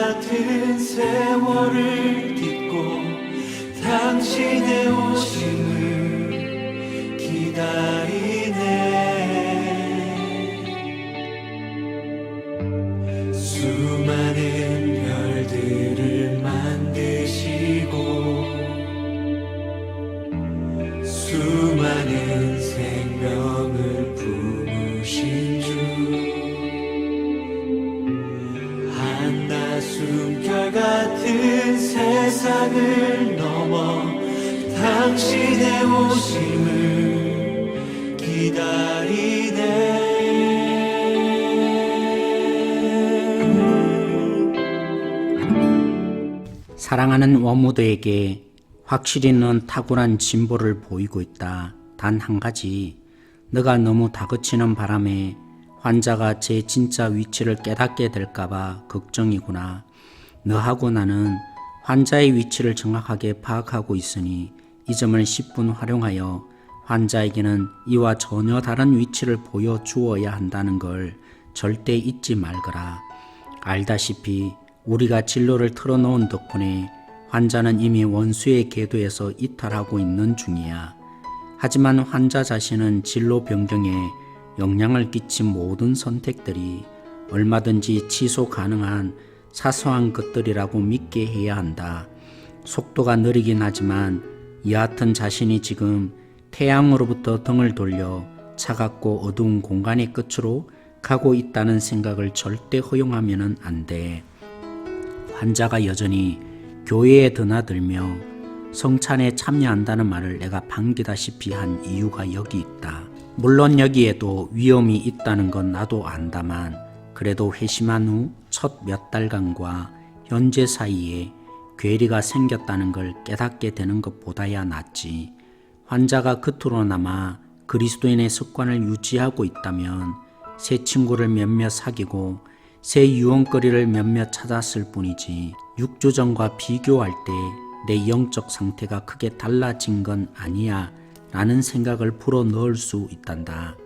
같은 세월을 딛고 당신의 오심을 기다리네. 수많은 별들을 만드시고 수많은 생명을 품으신 주, 숨결 같은 세상을 넘어 당신의 오심을 기다리네. 사랑하는 워무드에게 확실히 넌 탁월한 진보를 보이고 있다. 단 한 가지, 너가 너무 다그치는 바람에 환자가 제 진짜 위치를 깨닫게 될까봐 걱정이구나. 너하고 나는 환자의 위치를 정확하게 파악하고 있으니 이 점을 10분 활용하여 환자에게는 이와 전혀 다른 위치를 보여주어야 한다는 걸 절대 잊지 말거라. 알다시피 우리가 진로를 틀어놓은 덕분에 환자는 이미 원수의 궤도에서 이탈하고 있는 중이야. 하지만 환자 자신은 진로 변경에 영향을 끼친 모든 선택들이 얼마든지 취소 가능한 사소한 것들이라고 믿게 해야 한다. 속도가 느리긴 하지만 여하튼 자신이 지금 태양으로부터 등을 돌려 차갑고 어두운 공간의 끝으로 가고 있다는 생각을 절대 허용하면 안 돼. 환자가 여전히 교회에 드나들며 성찬에 참여한다는 말을 내가 반기다시피 한 이유가 여기 있다. 물론 여기에도 위험이 있다는 건 나도 안다만 그래도 회심한 후 첫 몇 달간과 현재 사이에 괴리가 생겼다는 걸 깨닫게 되는 것보다야 낫지. 환자가 겉으로나마 그리스도인의 습관을 유지하고 있다면 새 친구를 몇몇 사귀고 새 유언거리를 몇몇 찾았을 뿐이지 6주 전과 비교할 때 내 영적 상태가 크게 달라진 건 아니야 라는 생각을 불어넣을 수 있단다.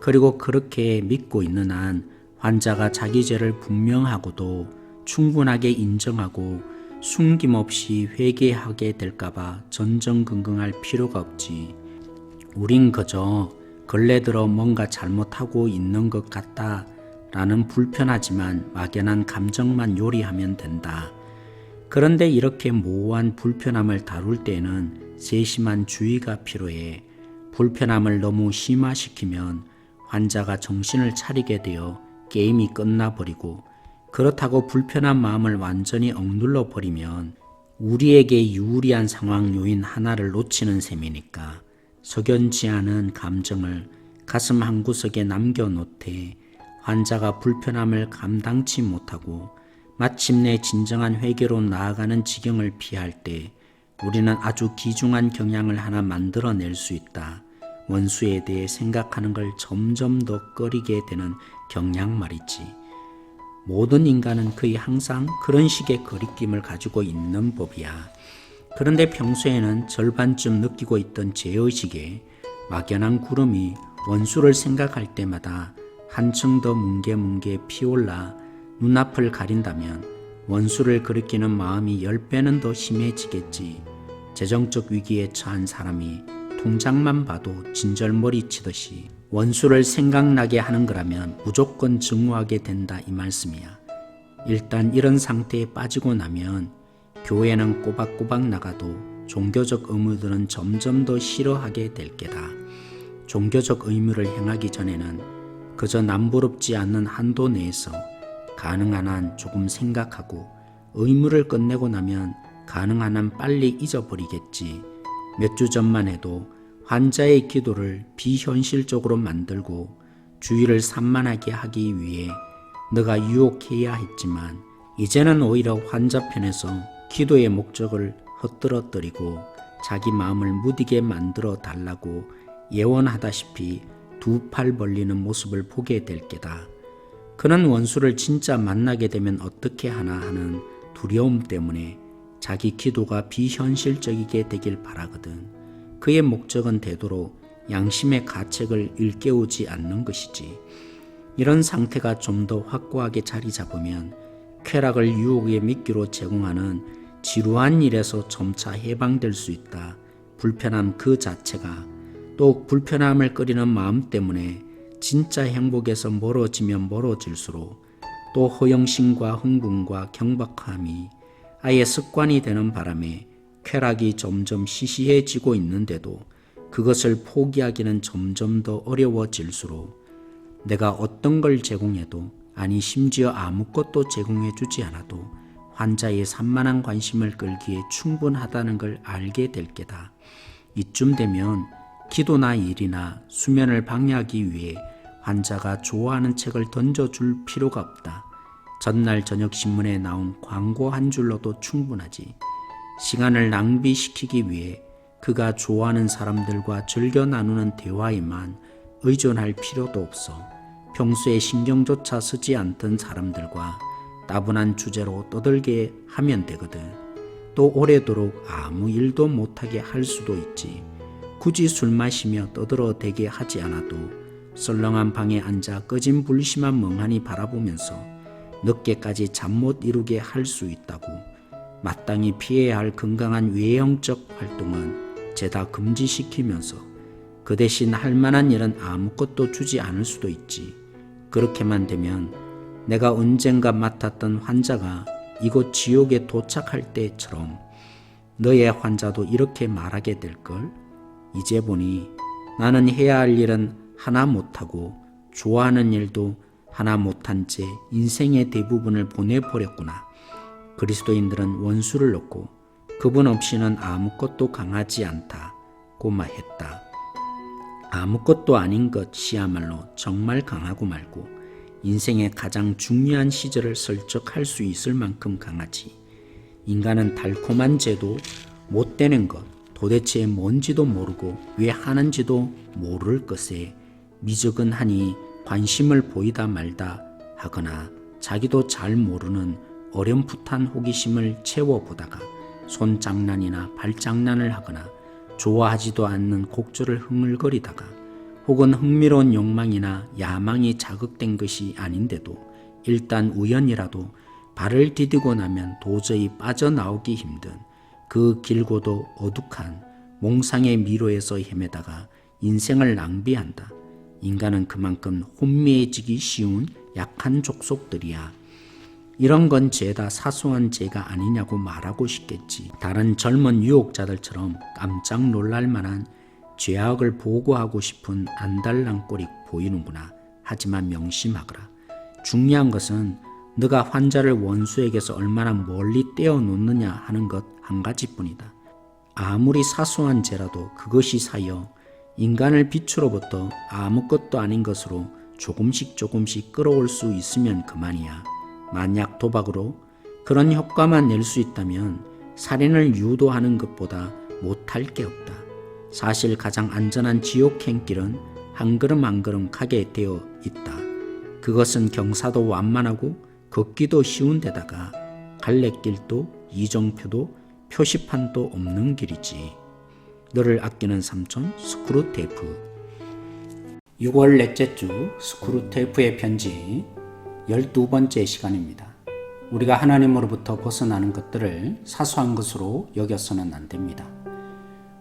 그리고 그렇게 믿고 있는 한 환자가 자기 죄를 분명하고도 충분하게 인정하고 숨김없이 회개하게 될까봐 전전긍긍할 필요가 없지. 우린 그저 근래 들어 뭔가 잘못하고 있는 것 같다 라는 불편하지만 막연한 감정만 요리하면 된다. 그런데 이렇게 모호한 불편함을 다룰 때는 세심한 주의가 필요해. 불편함을 너무 심화시키면 환자가 정신을 차리게 되어 게임이 끝나버리고, 그렇다고 불편한 마음을 완전히 억눌러 버리면 우리에게 유리한 상황 요인 하나를 놓치는 셈이니까 석연치 않은 감정을 가슴 한구석에 남겨놓되 환자가 불편함을 감당치 못하고 마침내 진정한 회개로 나아가는 지경을 피할 때 우리는 아주 귀중한 경향을 하나 만들어낼 수 있다. 원수에 대해 생각하는 걸 점점 더 꺼리게 되는 경향 말이지. 모든 인간은 거의 항상 그런 식의 거리낌을 가지고 있는 법이야. 그런데 평소에는 절반쯤 느끼고 있던 죄의식에 막연한 구름이 원수를 생각할 때마다 한층 더 뭉게뭉게 피올라 눈앞을 가린다면 원수를 그리키는 마음이 10배는 더 심해지겠지. 재정적 위기에 처한 사람이 통장만 봐도 진절머리 치듯이 원수를 생각나게 하는 거라면 무조건 증오하게 된다 이 말씀이야. 일단 이런 상태에 빠지고 나면 교회는 꼬박꼬박 나가도 종교적 의무들은 점점 더 싫어하게 될 게다. 종교적 의무를 행하기 전에는 그저 남부럽지 않는 한도 내에서 가능한 한 조금 생각하고 의무를 끝내고 나면 가능한 한 빨리 잊어버리겠지. 몇 주 전만 해도 환자의 기도를 비현실적으로 만들고 주의를 산만하게 하기 위해 너가 유혹해야 했지만 이제는 오히려 환자 편에서 기도의 목적을 헛들어뜨리고 자기 마음을 무디게 만들어 달라고 예언하다시피 두 팔 벌리는 모습을 보게 될 게다. 그는 원수를 진짜 만나게 되면 어떻게 하나 하는 두려움 때문에 자기 기도가 비현실적이게 되길 바라거든. 그의 목적은 되도록 양심의 가책을 일깨우지 않는 것이지. 이런 상태가 좀 더 확고하게 자리 잡으면 쾌락을 유혹의 미끼로 제공하는 지루한 일에서 점차 해방될 수 있다. 불편함 그 자체가, 또 불편함을 끓이는 마음 때문에 진짜 행복에서 멀어지면 멀어질수록 또 허영심과 흥분과 경박함이 아예 습관이 되는 바람에 쾌락이 점점 시시해지고 있는데도 그것을 포기하기는 점점 더 어려워질수록 내가 어떤 걸 제공해도, 아니 심지어 아무것도 제공해주지 않아도 환자의 산만한 관심을 끌기에 충분하다는 걸 알게 될 게다. 이쯤 되면 기도나 일이나 수면을 방해하기 위해 환자가 좋아하는 책을 던져줄 필요가 없다. 전날 저녁 신문에 나온 광고 한 줄로도 충분하지. 시간을 낭비시키기 위해 그가 좋아하는 사람들과 즐겨 나누는 대화에만 의존할 필요도 없어 평소에 신경조차 쓰지 않던 사람들과 따분한 주제로 떠들게 하면 되거든. 또 오래도록 아무 일도 못하게 할 수도 있지. 굳이 술 마시며 떠들어대게 하지 않아도 썰렁한 방에 앉아 꺼진 불씨만 멍하니 바라보면서 늦게까지 잠 못 이루게 할 수 있다고. 마땅히 피해야 할 건강한 외형적 활동은 죄다 금지시키면서 그 대신 할 만한 일은 아무것도 주지 않을 수도 있지. 그렇게만 되면 내가 언젠가 맡았던 환자가 이곳 지옥에 도착할 때처럼 너의 환자도 이렇게 말하게 될걸. 이제 보니 나는 해야 할 일은 하나 못하고 좋아하는 일도 하나 못한 채 인생의 대부분을 보내버렸구나. 그리스도인들은 원수를 놓고 그분 없이는 아무것도 강하지 않다 고마했다. 아무것도 아닌 것이야말로 정말 강하고 말고 인생의 가장 중요한 시절을 설적할 수 있을 만큼 강하지. 인간은 달콤한 죄도 못 되는 것, 도대체 뭔지도 모르고 왜 하는지도 모를 것에 미적은하니 관심을 보이다 말다 하거나 자기도 잘 모르는 어렴풋한 호기심을 채워보다가 손장난이나 발장난을 하거나 좋아하지도 않는 곡조를 흥얼거리다가 혹은 흥미로운 욕망이나 야망이 자극된 것이 아닌데도 일단 우연이라도 발을 디디고 나면 도저히 빠져나오기 힘든 그 길고도 어둑한 몽상의 미로에서 헤매다가 인생을 낭비한다. 인간은 그만큼 혼미해지기 쉬운 약한 족속들이야. 이런 건 죄다 사소한 죄가 아니냐고 말하고 싶겠지. 다른 젊은 유혹자들처럼 깜짝 놀랄 만한 죄악을 보고하고 싶은 안달난 꼴이 보이는구나. 하지만 명심하거라. 중요한 것은 너가 환자를 원수에게서 얼마나 멀리 떼어놓느냐 하는 것 한 가지뿐이다. 아무리 사소한 죄라도 그것이 사여 인간을 빛으로부터 아무것도 아닌 것으로 조금씩 끌어올 수 있으면 그만이야. 만약 도박으로 그런 효과만 낼 수 있다면 살인을 유도하는 것보다 못할 게 없다. 사실 가장 안전한 지옥 행길은 한 걸음 한 걸음 가게 되어 있다. 그것은 경사도 완만하고 걷기도 쉬운 데다가 갈래길도 이정표도 표시판도 없는 길이지. 너를 아끼는 삼촌 스크루테이프. 6월 넷째 주 스크루테이프의 편지 12번째 시간입니다. 우리가 하나님으로부터 벗어나는 것들을 사소한 것으로 여겨서는 안 됩니다.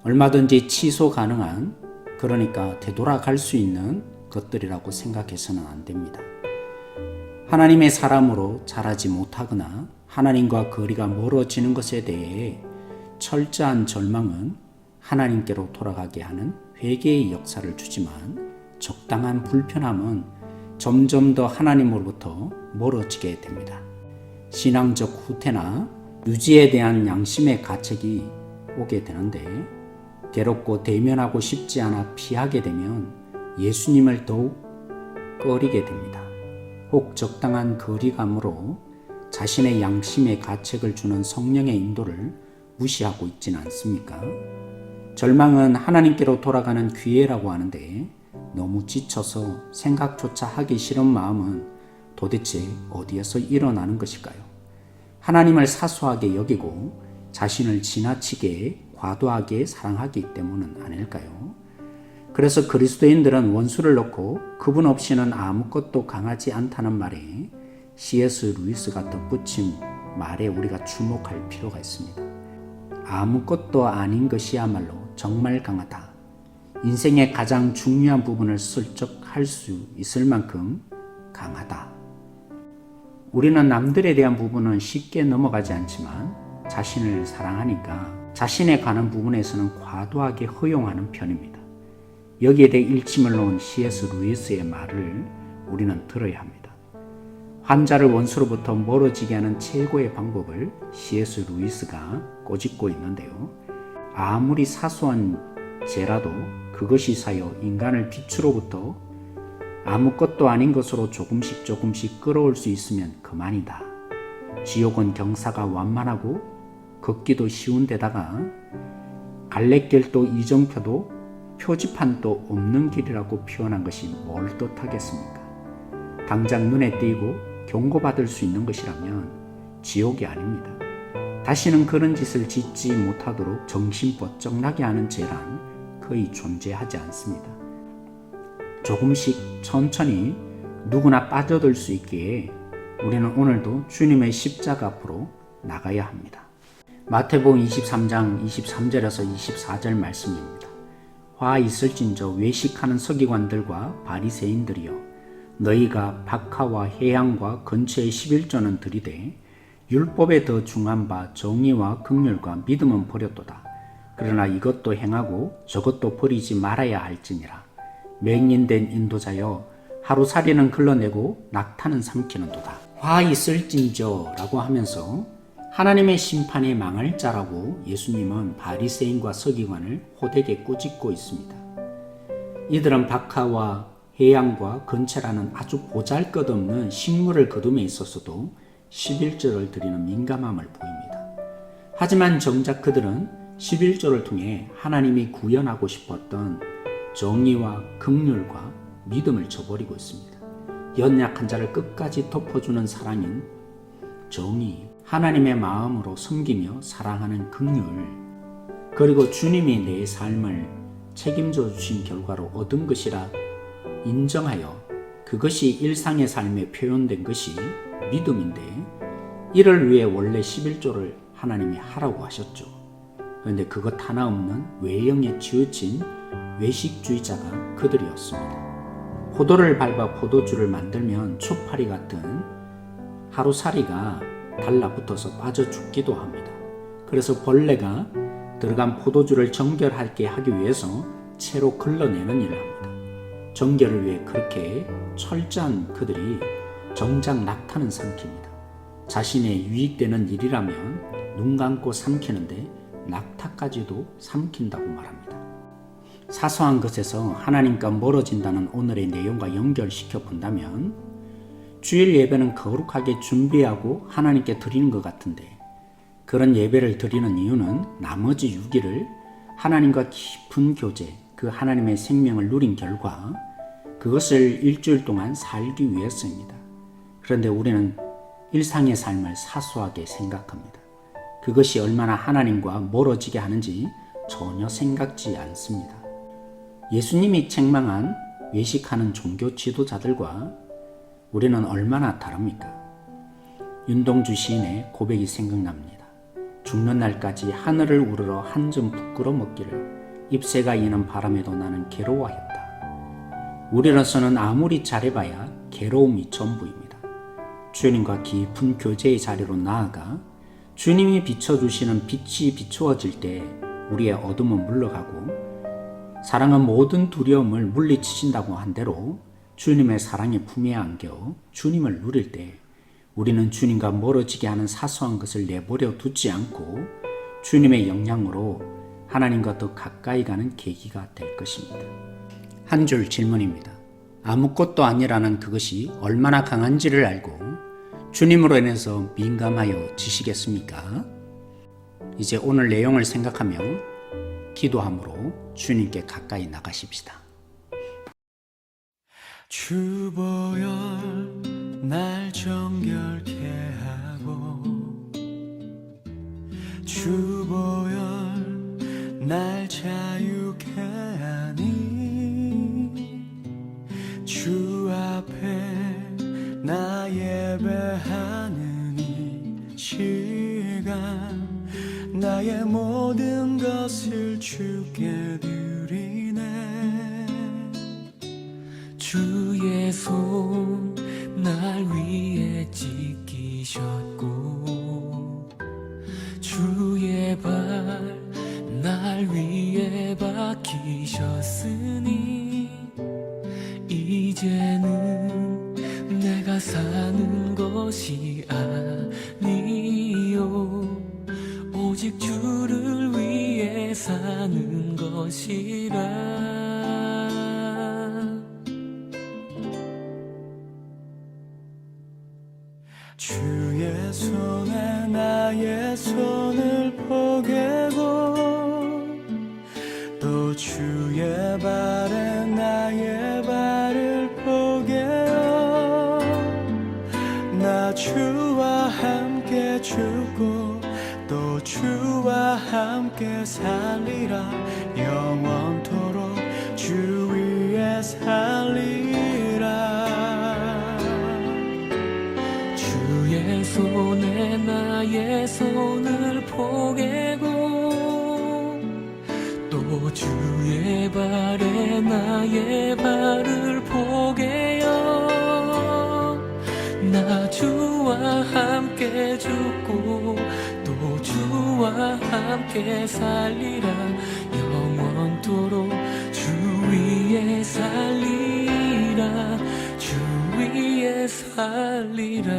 얼마든지 취소 가능한, 그러니까 되돌아갈 수 있는 것들이라고 생각해서는 안 됩니다. 하나님의 사람으로 자라지 못하거나 하나님과 거리가 멀어지는 것에 대해 철저한 절망은 하나님께로 돌아가게 하는 회개의 역사를 주지만 적당한 불편함은 점점 더 하나님으로부터 멀어지게 됩니다. 신앙적 후퇴나 유지에 대한 양심의 가책이 오게 되는데 괴롭고 대면하고 싶지 않아 피하게 되면 예수님을 더욱 꺼리게 됩니다. 혹 적당한 거리감으로 자신의 양심의 가책을 주는 성령의 인도를 무시하고 있지는 않습니까? 절망은 하나님께로 돌아가는 기회라고 하는데 너무 지쳐서 생각조차 하기 싫은 마음은 도대체 어디에서 일어나는 것일까요? 하나님을 사소하게 여기고 자신을 지나치게 과도하게 사랑하기 때문은 아닐까요? 그래서 그리스도인들은 원수를 놓고 그분 없이는 아무것도 강하지 않다는 말에 C.S. 루이스가 덧붙인 말에 우리가 주목할 필요가 있습니다. 아무것도 아닌 것이야말로 정말 강하다. 인생의 가장 중요한 부분을 슬쩍 할 수 있을 만큼 강하다. 우리는 남들에 대한 부분은 쉽게 넘어가지 않지만 자신을 사랑하니까 자신에 관한 부분에서는 과도하게 허용하는 편입니다. 여기에 대해 일침을 놓은 C.S. 루이스의 말을 우리는 들어야 합니다. 환자를 원수로부터 멀어지게 하는 최고의 방법을 C.S. 루이스가 꼬집고 있는데요. 아무리 사소한 죄라도 그것이 사여 인간을 빛으로부터 아무것도 아닌 것으로 조금씩 끌어올 수 있으면 그만이다. 지옥은 경사가 완만하고 걷기도 쉬운 데다가 갈래길도 이정표도 표지판도 없는 길이라고 표현한 것이 뭘 뜻하겠습니까? 당장 눈에 띄고 경고받을 수 있는 것이라면 지옥이 아닙니다. 다시는 그런 짓을 짓지 못하도록 정신번쩍 나게 하는 죄란 거의 존재하지 않습니다. 조금씩 천천히 누구나 빠져들 수 있기에 우리는 오늘도 주님의 십자가 앞으로 나가야 합니다. 마태복음 23장 23절에서 24절 말씀입니다. 화 있을진저 외식하는 서기관들과 바리새인들이여 너희가 박하와 해양과 근처의 11조는 들이되 율법에 더 중한 바 정의와 긍휼과 믿음은 버렸도다. 그러나 이것도 행하고 저것도 버리지 말아야 할지니라. 맹인된 인도자여 하루살이는 걸러내고 낙타는 삼키는도다. 화 있을진저 라고 하면서 하나님의 심판이 망할 자라고 예수님은 바리새인과 서기관을 호되게 꾸짖고 있습니다. 이들은 박하와 해양과 근체라는 아주 보잘것없는 식물을 거둠에 있어서도 11조를 드리는 민감함을 보입니다. 하지만 정작 그들은 11조를 통해 하나님이 구현하고 싶었던 정의와 긍휼과 믿음을 저버리고 있습니다. 연약한 자를 끝까지 덮어주는 사랑인 정의, 하나님의 마음으로 섬기며 사랑하는 긍휼, 그리고 주님이 내 삶을 책임져 주신 결과로 얻은 것이라 인정하여 그것이 일상의 삶에 표현된 것이 믿음인데, 이를 위해 원래 11조를 하나님이 하라고 하셨죠. 그런데 그것 하나 없는 외형에 치우친 외식주의자가 그들이었습니다. 포도를 밟아 포도주를 만들면 초파리 같은 하루살이가 달라붙어서 빠져 죽기도 합니다. 그래서 벌레가 들어간 포도주를 정결하게 하기 위해서 채로 걸러내는 일을 합니다. 정결을 위해 그렇게 철저한 그들이 정작 낙타는 삼킵니다. 자신의 유익되는 일이라면 눈 감고 삼키는데 낙타까지도 삼킨다고 말합니다. 사소한 것에서 하나님과 멀어진다는 오늘의 내용과 연결시켜 본다면 주일 예배는 거룩하게 준비하고 하나님께 드리는 것 같은데, 그런 예배를 드리는 이유는 나머지 6일을 하나님과 깊은 교제, 그 하나님의 생명을 누린 결과 그것을 일주일 동안 살기 위해서입니다. 그런데 우리는 일상의 삶을 사소하게 생각합니다. 그것이 얼마나 하나님과 멀어지게 하는지 전혀 생각지 않습니다. 예수님이 책망한 외식하는 종교 지도자들과 우리는 얼마나 다릅니까? 윤동주 시인의 고백이 생각납니다. 죽는 날까지 하늘을 우러러 한 점 부끄러 먹기를 잎새가 이는 바람에도 나는 괴로워했다. 우리로서는 아무리 잘해봐야 괴로움이 전부입니다. 주님과 깊은 교제의 자리로 나아가 주님이 비춰주시는 빛이 비추어질 때 우리의 어둠은 물러가고 사랑은 모든 두려움을 물리치신다고 한 대로 주님의 사랑의 품에 안겨 주님을 누릴 때 우리는 주님과 멀어지게 하는 사소한 것을 내버려 두지 않고 주님의 영향으로 하나님과 더 가까이 가는 계기가 될 것입니다. 한 줄 질문입니다. 아무것도 아니라는 그것이 얼마나 강한지를 알고 주님으로 인해서 민감하여 지시겠습니까? 이제 오늘 내용을 생각하며 기도함으로 주님께 가까이 나가십시다. 주보여 날 정결케 하고 주보여 날 자유케 하니 주 앞에 나 예배하는 이 시간 나의 모든 것을 주께 드리네. 주의 손 날 위에 지키셨고 주의 발 날 위에 박히셨으니 이제는 내가 사는 것이 아니요 오직 주를 위해 사는 것이라. 주의 손에 나의 손을 포개고 또 주의 발에 나의 발을 포개어 나 주와 함께 죽고 또 주와 함께 살리라. 영원토록 주 위에 살리라. 주의 손에 나의 손을 포개고 또 주의 발에 나의 발을 포개어 나 주와 함께 죽고 또 주와 함께 살리라. 영원토록 주 위에 살리라. 주 위에 살리라.